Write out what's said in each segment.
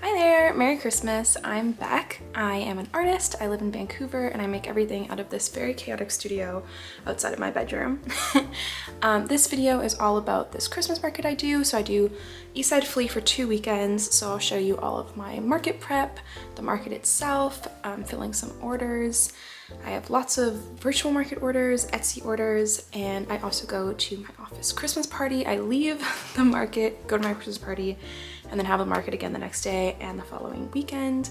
Hi there, Merry Christmas. I'm back. I am an artist. I live in Vancouver and I make everything out of this very chaotic studio outside of my bedroom. This video is all about this Christmas market I do. So I do Eastside Flea for 2 weekends. So I'll show you all of my market prep, the market itself, filling some orders. I have lots of virtual market orders, Etsy orders, and I also go to my office Christmas party. I leave the market, go to my Christmas party, and then have a market again the next day and the following weekend.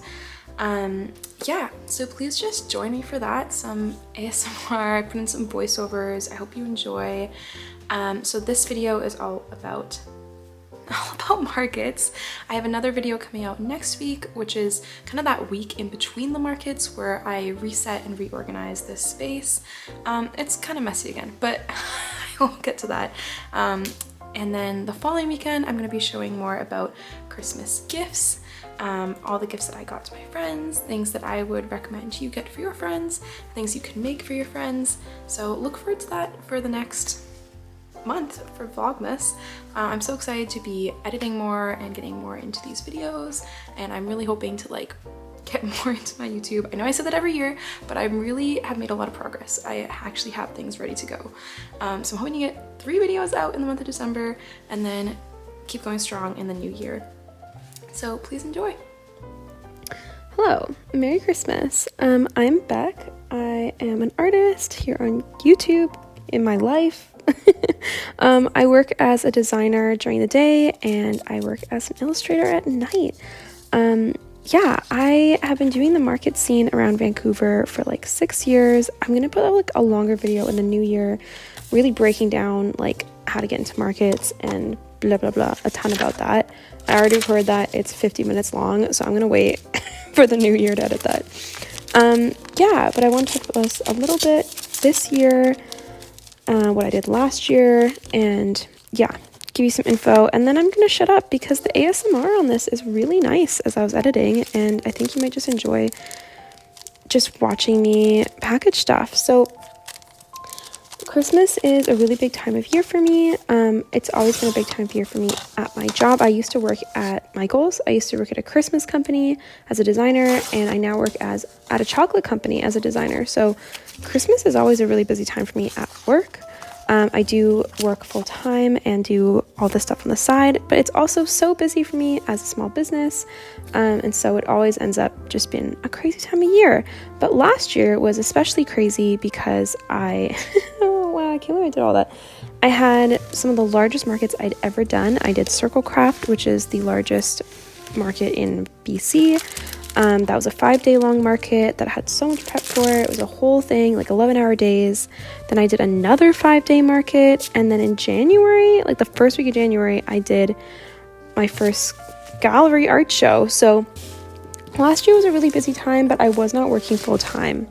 Yeah, so please just join me for that. Some ASMR, I put in some voiceovers. I hope you enjoy. So this video is all about markets. I have another video coming out next week, which is kind of that week in between the markets where I reset and reorganize this space. It's kind of messy again, but I will get to that. And then the following weekend, I'm going to be showing more about Christmas gifts, all the gifts that I got to my friends, things that I would recommend you get for your friends, things you can make for your friends. So look forward to that for the next month for Vlogmas. I'm so excited to be editing more and getting more into these videos, and I'm really hoping to get more into my YouTube. I know I said that every year, but I really have made a lot of progress. I actually have things ready to go. So I'm hoping to get 3 videos out in the month of December and then keep going strong in the new year. So please enjoy. Hello, Merry Christmas. I'm Beck. I am an artist here on YouTube in my life. I work as a designer during the day and I work as an illustrator at night. Yeah, I have been doing the market scene around Vancouver for 6 years. I'm gonna put out a longer video in the new year, really breaking down how to get into markets and blah blah blah, a ton about that. I already recorded that. It's 50 minutes long, so I'm gonna wait for the new year to edit that. Yeah, but I want to talk about this a little bit this year, what I did last year, and yeah, give you some info, and then I'm gonna shut up because the ASMR on this is really nice as I was editing, and I think you might just enjoy just watching me package stuff. So Christmas is a really big time of year for me. It's always been a big time of year for me at my job. I used to work at Michael's. I used to work at a Christmas company as a designer, and I now work at a chocolate company as a designer. So Christmas is always a really busy time for me at work. I do work full time and do all this stuff on the side, but it's also so busy for me as a small business. And so it always ends up just being a crazy time of year. But last year was especially crazy because oh wow, I can't believe I did all that. I had some of the largest markets I'd ever done. I did Circle Craft, which is the largest market in BC. That was a 5-day long market that had so much prep for it. It was a whole thing, 11-hour days. Then I did another 5-day market. And then in January, the first week of January, I did my first gallery art show. So last year was a really busy time, but I was not working full time.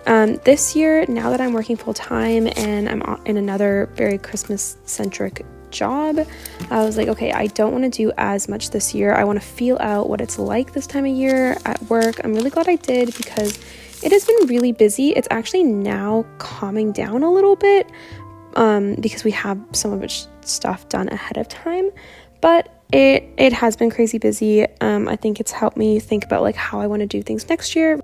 This year, now that I'm working full time and I'm in another very Christmas centric job, I was like, okay, I don't want to do as much this year. I want to feel out what it's like this time of year at work. I'm really glad I did because it has been really busy. It's actually now calming down a little bit because we have some of its stuff done ahead of time, but it has been crazy busy. I think it's helped me think about how I want to do things next year.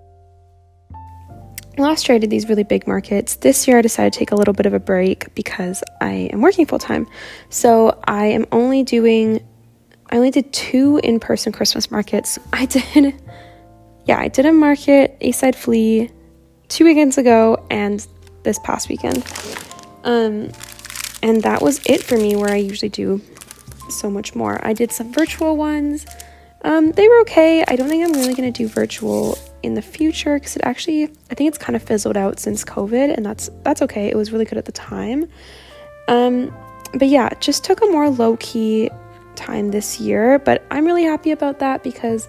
Last year I did these really big markets. This year I decided to take a little bit of a break because I am working full time. So I only did 2 in-person Christmas markets. I did a market, Eastside Flea, 2 weekends ago and this past weekend. And that was it for me, where I usually do so much more. I did some virtual ones. They were okay. I don't think I'm really going to do virtual in the future because I think it's kind of fizzled out since COVID, and that's okay. It was really good at the time. But yeah, just took a more low-key time this year, but I'm really happy about that because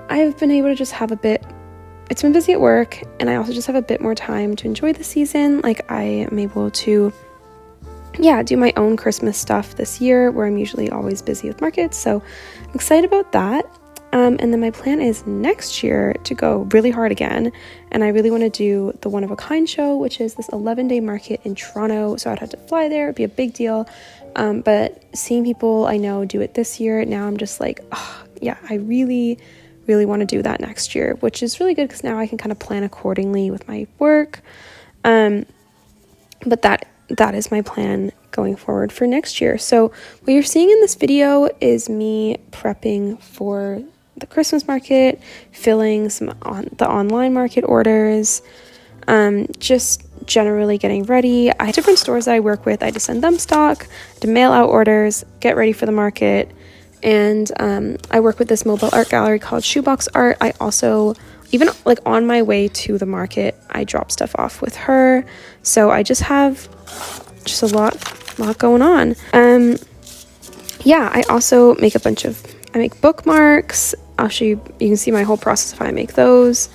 I've been able to just have it's been busy at work, and I also just have a bit more time to enjoy the season. I am able to do my own Christmas stuff this year, where I'm usually always busy with markets. So I'm excited about that. And then my plan is next year to go really hard again. And I really want to do the One of a Kind show, which is this 11-day market in Toronto. So I'd have to fly there. It'd be a big deal. But seeing people I know do it this year, now I'm just yeah, I really want to do that next year, which is really good because now I can kind of plan accordingly with my work. But that is my plan going forward for next year. So what you're seeing in this video is me prepping for the Christmas market, filling some on the online market orders, just generally getting ready. I have different stores that I work with. I just send them stock, to mail out orders, get ready for the market. And I work with this mobile art gallery called Shoebox Art. I also, even like on my way to the market, I drop stuff off with her. So I just have just a lot going on. Yeah, I also make I make bookmarks. I'll show you, you can see my whole process of how I make those.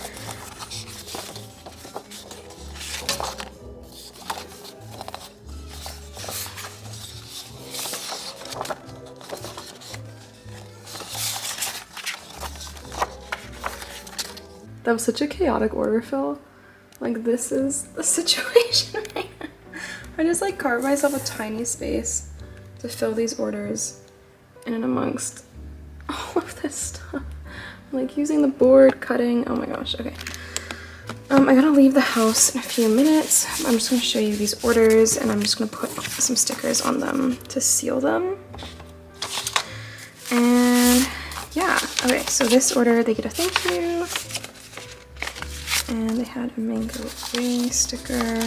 That was such a chaotic order fill. Like, this is the situation right now. I just like carved myself a tiny space to fill these orders in and amongst all of this stuff. Like using the board, cutting, oh my gosh, okay. I gotta leave the house in a few minutes. I'm just gonna show you these orders and I'm just gonna put some stickers on them to seal them. And yeah, okay, so this order, they get a thank you. And they had a mango ring sticker.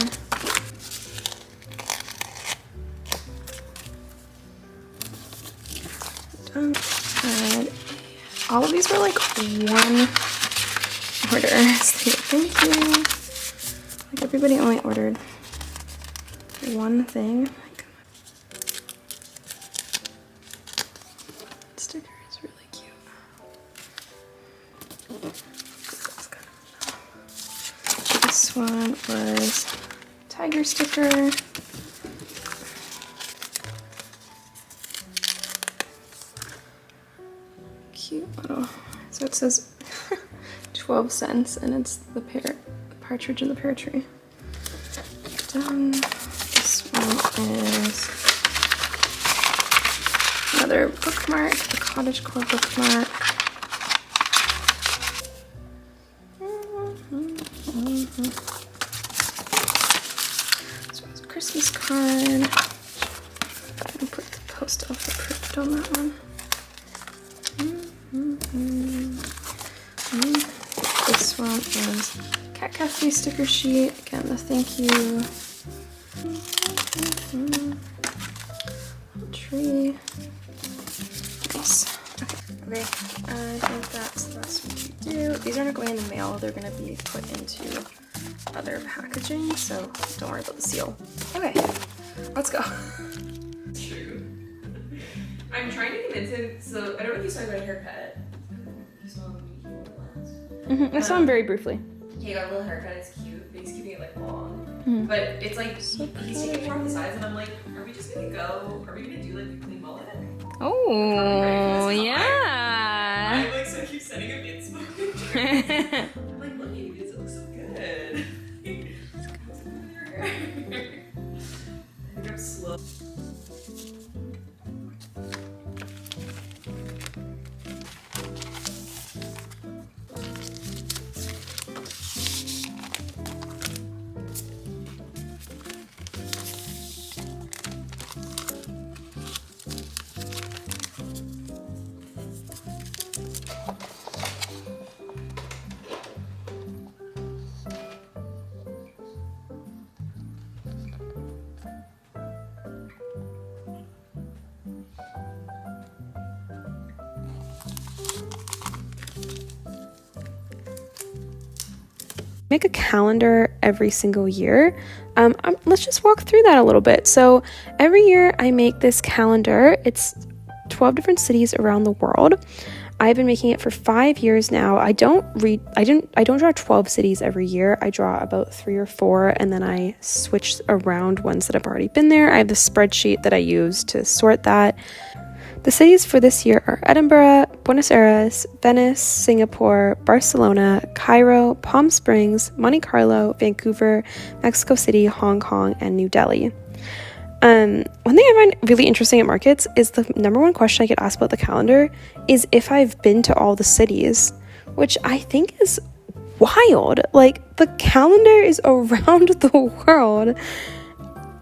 And all of these were like one order. So thank you. Like everybody only ordered one thing. Like, sticker is really cute. This one was tiger sticker. Cute little, so it says 12 cents and it's the partridge in the pear tree. Done. This one is another bookmark, the cottagecore bookmark. This one's a Christmas card. I'll put the post office approved on that one. This one is Cat Cafe sticker sheet. Again, the thank you. Tree. Nice. Okay, I think that's the last one to do. These aren't going in the mail. They're going to be put into other packaging, so don't worry about the seal. Okay, let's go. I'm trying to convince him, so I don't know if you saw my haircut. You saw him last. I saw him very briefly. He got a little haircut, it's cute, but he's keeping it like long. But it's like, so he's taking more off the sides, and I'm like, are we just gonna go? Are we gonna do like the clean mullet? Oh, yeah. I'm like, so I keep sending him inspo. I'm like, look at you, it looks so good. I think I'm slow. Make a calendar every single year. Let's just walk through that a little bit. So every year I make this calendar. It's 12 different cities around the world. I've been making it for 5 years now. I don't draw 12 cities every year. I draw about 3 or 4 and then I switch around ones that have already been there. I have this spreadsheet that I use to sort that. The cities for this year are Edinburgh, Buenos Aires, Venice, Singapore, Barcelona, Cairo, Palm Springs, Monte Carlo, Vancouver, Mexico City, Hong Kong, and New Delhi. One thing I find really interesting at markets is the number one question I get asked about the calendar is if I've been to all the cities, which I think is wild. Like, the calendar is around the world.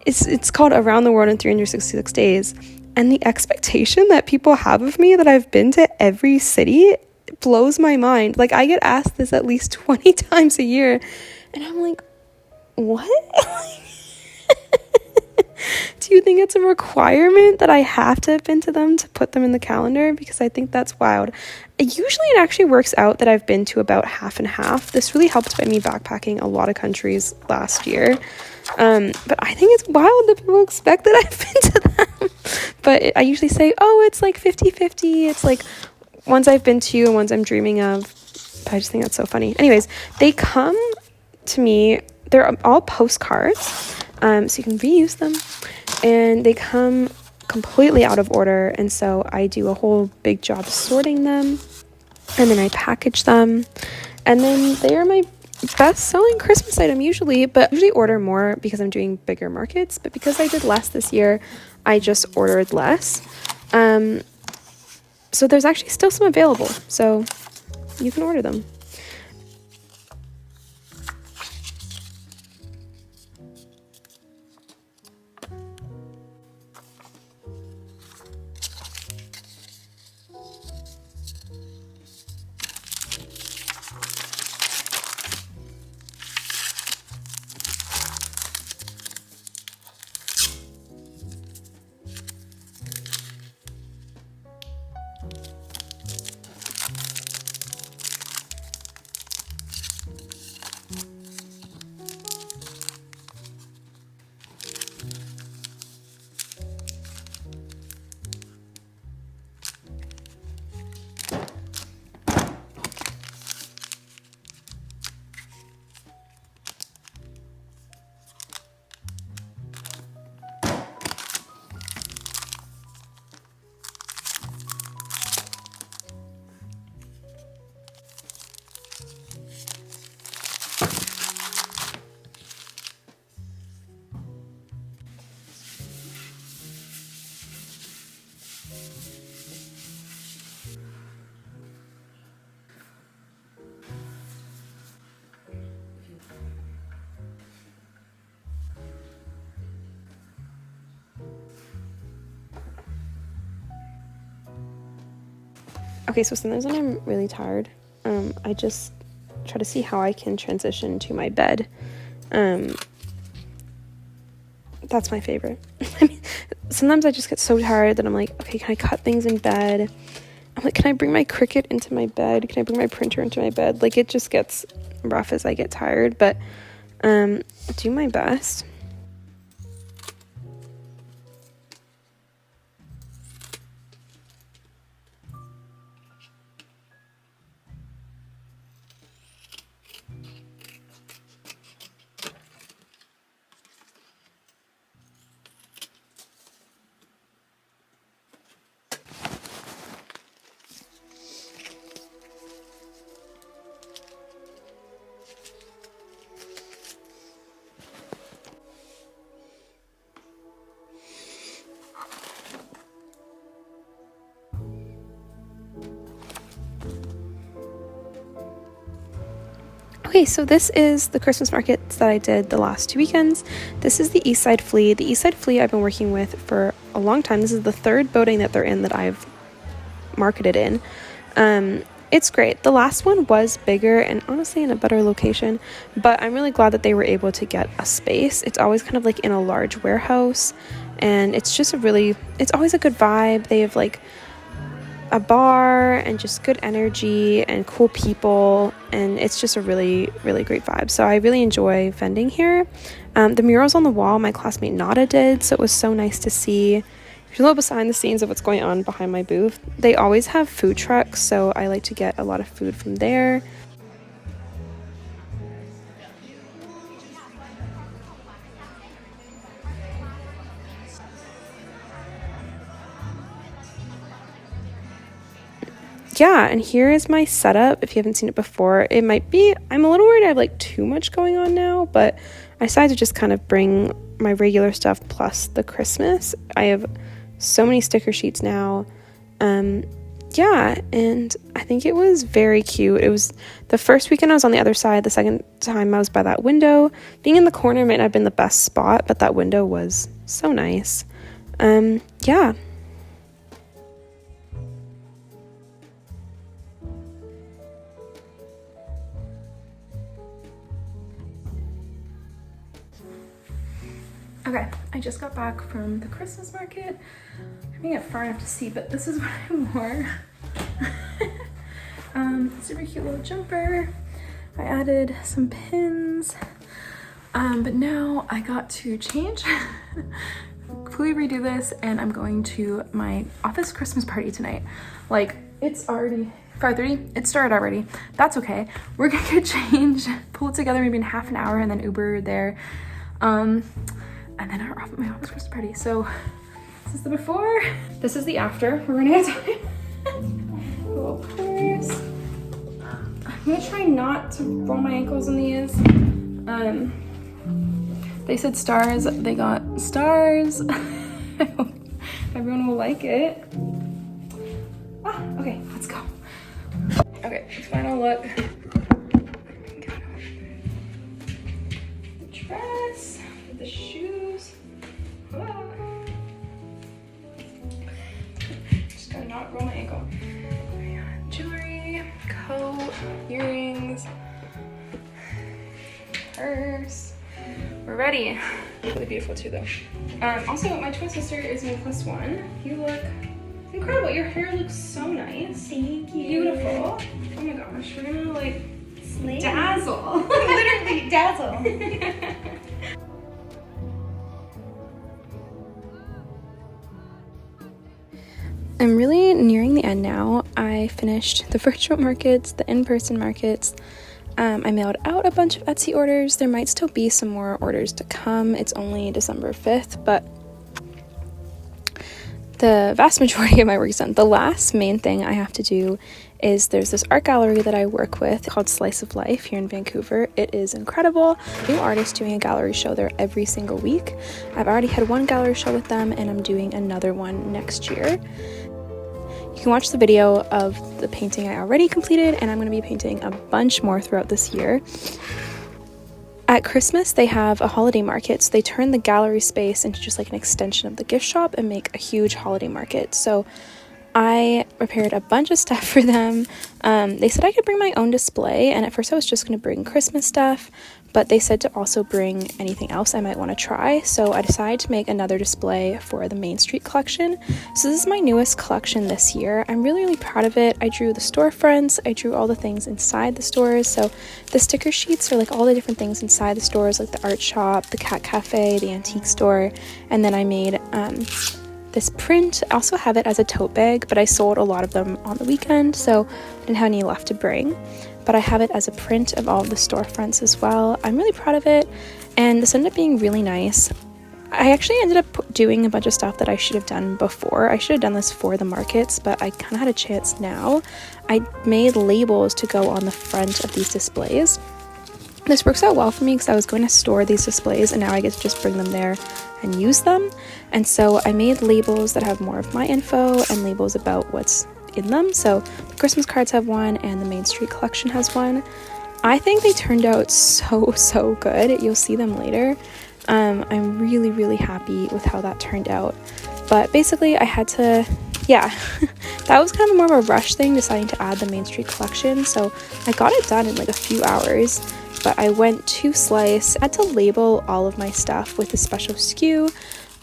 It's called Around the World in 366 Days. And the expectation that people have of me that I've been to every city blows my mind. Like, I get asked this at least 20 times a year. And I'm like, what? Do you think it's a requirement that I have to have been to them to put them in the calendar? Because I think that's wild. Usually it actually works out that I've been to about half and half. This really helped by me backpacking a lot of countries last year. But I think it's wild that people expect that I've been to them. But I usually say, oh, it's like 50-50. It's like ones I've been to and ones I'm dreaming of. But I just think that's so funny. Anyways, they come to me. They're all postcards, so you can reuse them. And they come completely out of order. And so I do a whole big job sorting them. And then I package them. And then they are my best-selling Christmas item usually, but I usually order more because I'm doing bigger markets. But because I did less this year, I just ordered less. So there's actually still some available. So you can order them. Okay, so sometimes when I'm really tired, I just try to see how I can transition to my bed. That's my favorite. I mean, sometimes I just get so tired that I'm like, okay, can I cut things in bed? I'm like, can I bring my Cricut into my bed? Can I bring my printer into my bed? Like, it just gets rough as I get tired, but do my best. Okay, so this is the Christmas markets that I did the last 2 weekends. This is the Eastside Flea. The Eastside Flea I've been working with for a long time. This is the third boating that they're in that I've marketed in. It's great. The last one was bigger and honestly in a better location, but I'm really glad that they were able to get a space. It's always kind of like in a large warehouse, and it's just it's always a good vibe. They have like a bar and just good energy and cool people, and it's just a really, really great vibe. So I really enjoy vending here. The murals on the wall my classmate Nada did, so it was so nice to see. There's a little behind the scenes of what's going on behind my booth. They always have food trucks, so I like to get a lot of food from there. Yeah, and here is my setup. If you haven't seen it before, I'm a little worried I have like too much going on now, but I decided to just kind of bring my regular stuff plus the Christmas. I have so many sticker sheets now. Yeah, and I think it was very cute. It was the first weekend I was on the other side. The second time I was by that window. Being in the corner might not have been the best spot, but that window was so nice. Yeah. Okay, I just got back from the Christmas market. I didn't get far enough to see, but this is what I wore. Super cute little jumper. I added some pins, but now I got to change, completely redo this, and I'm going to my office Christmas party tonight. Like, it's already 5:30. It started already. That's okay. We're gonna get changed, pull it together maybe in half an hour, and then Uber there. And then we're off at my office Christmas party. So this is the before. This is the after. We're running out of time. Little purse. I'm gonna try not to roll my ankles in these. They said stars. They got stars. I hope everyone will like it. Okay, let's go. Okay, final look. The dress, the shoes. Just gotta not roll my ankle. Jewelry, coat, earrings, purse. We're ready. Really beautiful too though. Also, my twin sister is my +1. You look incredible. Your hair looks so nice. Thank you. Beautiful. Oh my gosh, we're gonna like dazzle. Literally dazzle. I'm really nearing the end now. I finished the virtual markets, the in-person markets. I mailed out a bunch of Etsy orders. There might still be some more orders to come. It's only December 5th, but the vast majority of my work is done. The last main thing I have to do is there's this art gallery that I work with called Slice of Life here in Vancouver. It is incredible. New artists doing a gallery show there every single week. I've already had one gallery show with them, and I'm doing another one next year. You can watch the video of the painting I already completed, and I'm going to be painting a bunch more throughout this year. At Christmas, they have a holiday market, so they turn the gallery space into just like an extension of the gift shop and make a huge holiday market. So I prepared a bunch of stuff for them. They said I could bring my own display, and at first I was just going to bring Christmas stuff, but they said to also bring anything else I might want to try. So I decided to make another display for the Main Street collection. So this is my newest collection this year. I'm really, really proud of it. I drew the storefronts, I drew all the things inside the stores. So the sticker sheets are like all the different things inside the stores, like the art shop, the cat cafe, the antique store, and then I made this print. I also have it as a tote bag, but I sold a lot of them on the weekend, so I didn't have any left to bring. But I have it as a print of all of the storefronts as well. I'm really proud of it, and this ended up being really nice. I actually ended up doing a bunch of stuff that I should have done before. I should have done this for the markets, but I kind of had a chance now. I made labels to go on the front of these displays. This works out well for me because I was going to store these displays, and now I get to just bring them there and use them. And so I made labels that have more of my info and labels about what's in them. So the Christmas cards have one, and the Main Street collection has one. I think they turned out so good. You'll see them later. I'm really, really happy with how that turned out. But basically I had to, that was kind of more of a rush thing, deciding to add the Main Street collection. So I got it done in like a few hours. But I went to Slice. I had to label all of my stuff with a special SKU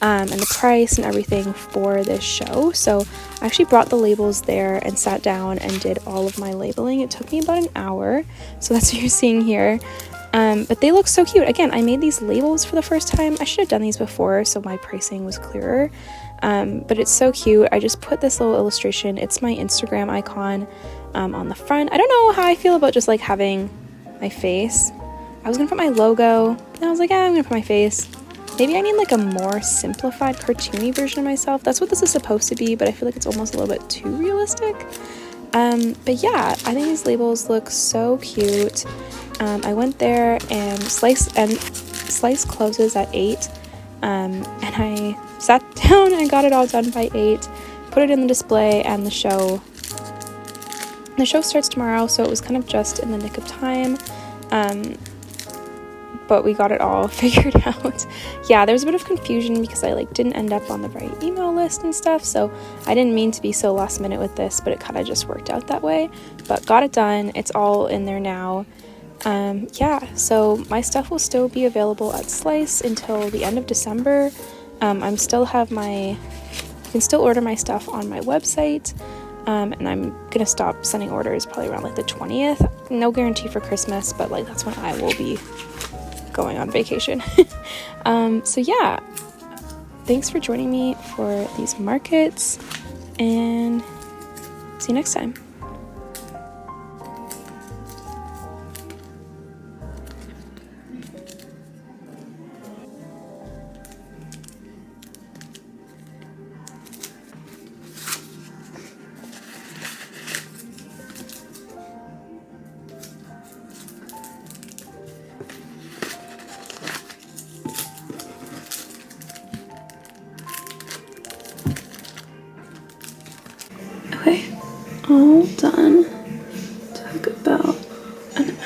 and the price and everything for this show. So I actually brought the labels there and sat down and did all of my labeling. It took me about an hour, so that's what you're seeing here. But they look so cute. Again, I made these labels for the first time. I should have done these before so my pricing was clearer. But it's so cute. I just put this little illustration. It's my Instagram icon on the front. I don't know how I feel about just like having my face. I was gonna put my logo, and I was like, I'm gonna put my face. Maybe I need like a more simplified cartoony version of myself. That's what this is supposed to be, but I feel like it's almost a little bit too realistic. But yeah, I think these labels look so cute. I went there, and Slice closes at 8, And I sat down and got it all done by 8, put it in the display, and the show starts tomorrow, so it was kind of just in the nick of time. But we got it all figured out. Yeah, there was a bit of confusion because I didn't end up on the right email list and stuff, so I didn't mean to be so last minute with this, but it kind of just worked out that way. But got it done, it's all in there now. Yeah, so my stuff will still be available at Slice until the end of December. You can still order my stuff on my website. And I'm gonna stop sending orders probably around the 20th. No guarantee for Christmas, but that's when I will be going on vacation. So yeah, thanks for joining me for these markets, and see you next time. Okay, all done. Took about an hour.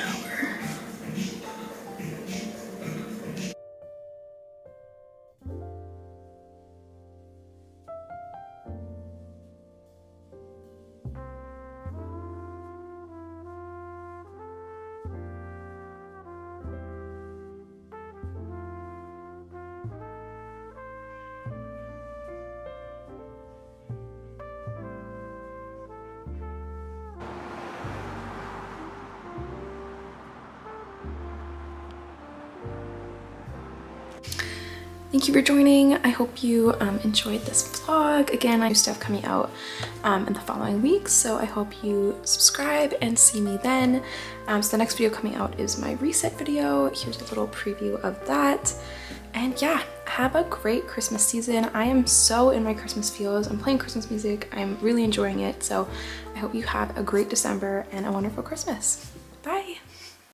Thank you for joining. I hope you enjoyed this vlog. Again, I have stuff coming out in the following weeks, so I hope you subscribe and see me then. So the next video coming out is my reset video. Here's a little preview of that. And yeah, have a great Christmas season. I am so in my Christmas feels. I'm playing Christmas music. I'm really enjoying it. So I hope you have a great December and a wonderful Christmas. Bye.